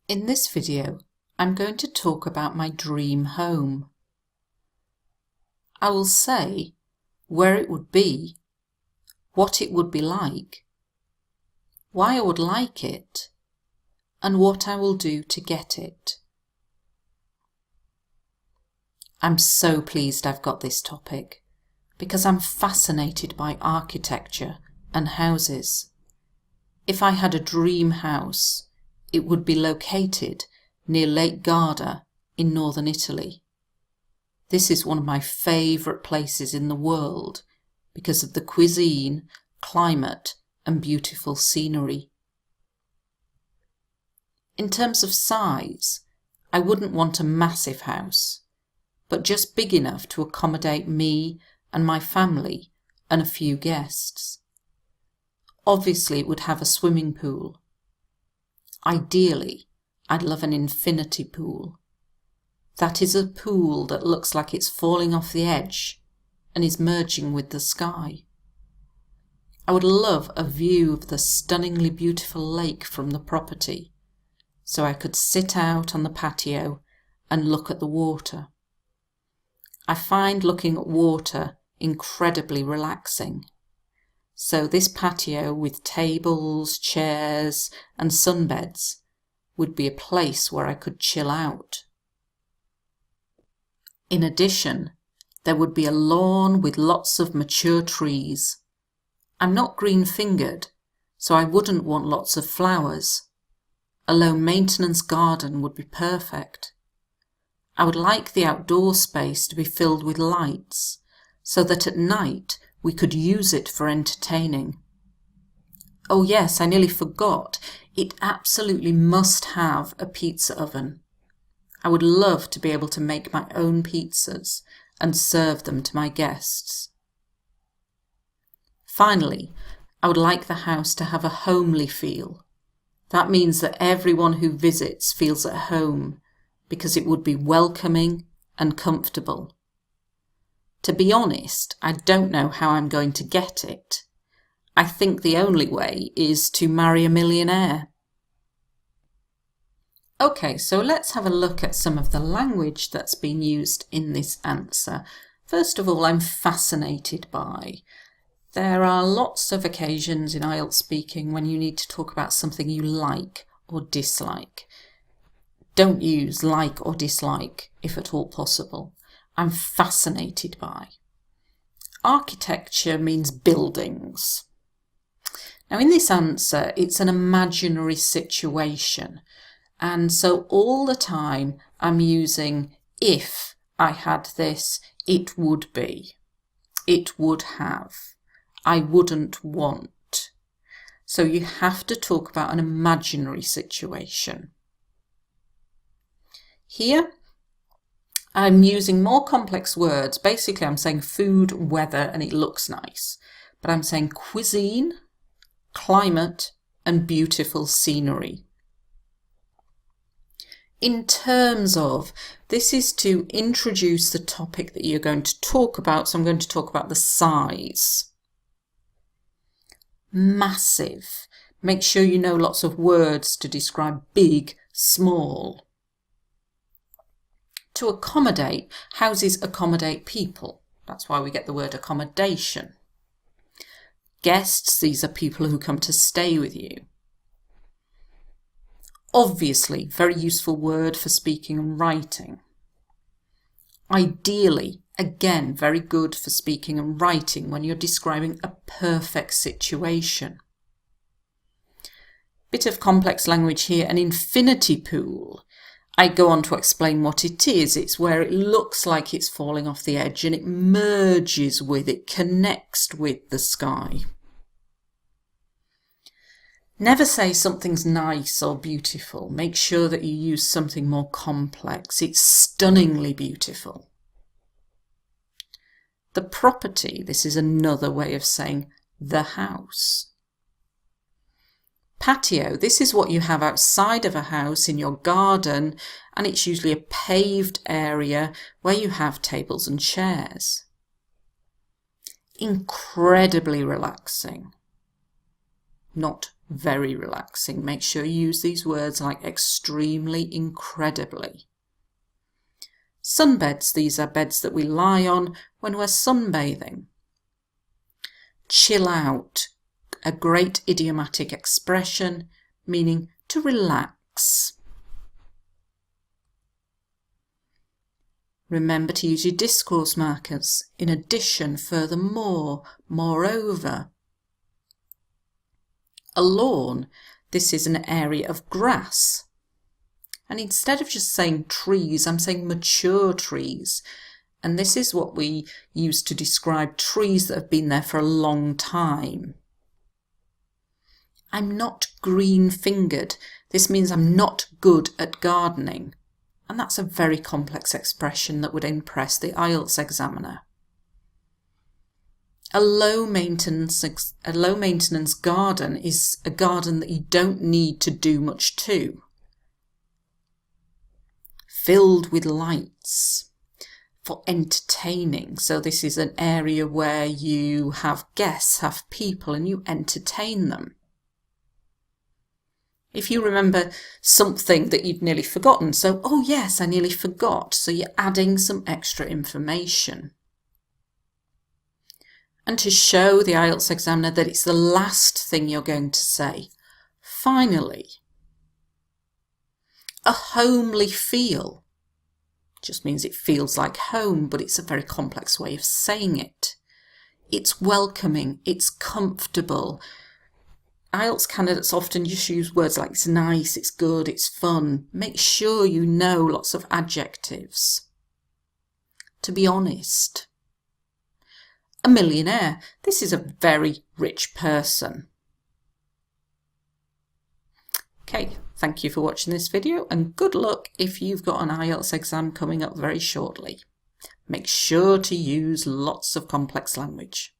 In this video, I'm going to talk about my dream home. I will say where it would be, what it would be like, why I would like it, and what I will do to get it. I'm so pleased I've got this topic because I'm fascinated by architecture and houses. If I had a dream house, it would be located near Lake Garda in northern Italy. This is one of my favourite places in the world because of the cuisine, climate, and beautiful scenery. In terms of size, I wouldn't want a massive house, but just big enough to accommodate me and my family and a few guests. Obviously, it would have a swimming pool. Ideally, I'd love an infinity pool. That is a pool that looks like it's falling off the edge and is merging with the sky. I would love a view of the stunningly beautiful lake from the property, so I could sit out on the patio and look at the water. I find looking at water incredibly relaxing. So this patio with tables, chairs, and sunbeds would be a place where I could chill out. In addition, there would be a lawn with lots of mature trees. I'm not green-fingered, so I wouldn't want lots of flowers. A low-maintenance garden would be perfect. I would like the outdoor space to be filled with lights, so that at night we could use it for entertaining. Oh yes, I nearly forgot. It absolutely must have a pizza oven. I would love to be able to make my own pizzas and serve them to my guests. Finally, I would like the house to have a homely feel. That means that everyone who visits feels at home because it would be welcoming and comfortable. To be honest, I don't know how I'm going to get it. I think the only way is to marry a millionaire. Okay, so let's have a look at some of the language that's been used in this answer. First of all, I'm fascinated by. There are lots of occasions in IELTS speaking when you need to talk about something you like or dislike. Don't use like or dislike if at all possible. I'm fascinated by. Architecture means buildings. Now in this answer, it's an imaginary situation. And so all the time I'm using if I had this, it would be. It would have. I wouldn't want. So you have to talk about an imaginary situation. Here, I'm using more complex words. Basically, I'm saying food, weather, and it looks nice. But I'm saying cuisine, climate, and beautiful scenery. In terms of, this is to introduce the topic that you're going to talk about. So I'm going to talk about the size. Massive. Make sure you know lots of words to describe big, small. To accommodate, houses accommodate people. That's why we get the word accommodation. Guests, these are people who come to stay with you. Obviously, very useful word for speaking and writing. Ideally, again, very good for speaking and writing when you're describing a perfect situation. Bit of complex language here, an infinity pool. I go on to explain what it is. It's where it looks like it's falling off the edge and it merges with, it connects with the sky. Never say something's nice or beautiful. Make sure that you use something more complex. It's stunningly beautiful. The property, this is another way of saying the house. Patio, this is what you have outside of a house in your garden, and it's usually a paved area where you have tables and chairs. Incredibly relaxing. Not very relaxing. Make sure you use these words like extremely, incredibly. Sunbeds, these are beds that we lie on when we're sunbathing. Chill out, a great idiomatic expression meaning to relax. Remember to use your discourse markers. In addition, furthermore, moreover. A lawn, this is an area of grass. And instead of just saying trees, I'm saying mature trees. And this is what we use to describe trees that have been there for a long time. I'm not green-fingered. This means I'm not good at gardening. And that's a very complex expression that would impress the IELTS examiner. A low maintenance garden is a garden that you don't need to do much to. Filled with lights for entertaining. So this is an area where you have guests, have people, and you entertain them. If you remember something that you'd nearly forgotten, so, oh yes, I nearly forgot, so you're adding some extra information. And to show the IELTS examiner that it's the last thing you're going to say. Finally, a homely feel. Just means it feels like home, but it's a very complex way of saying it. It's welcoming, it's comfortable. IELTS candidates often just use words like it's nice, it's good, it's fun. Make sure you know lots of adjectives. To be honest. A millionaire. This is a very rich person. Okay, thank you for watching this video and good luck if you've got an IELTS exam coming up very shortly. Make sure to use lots of complex language.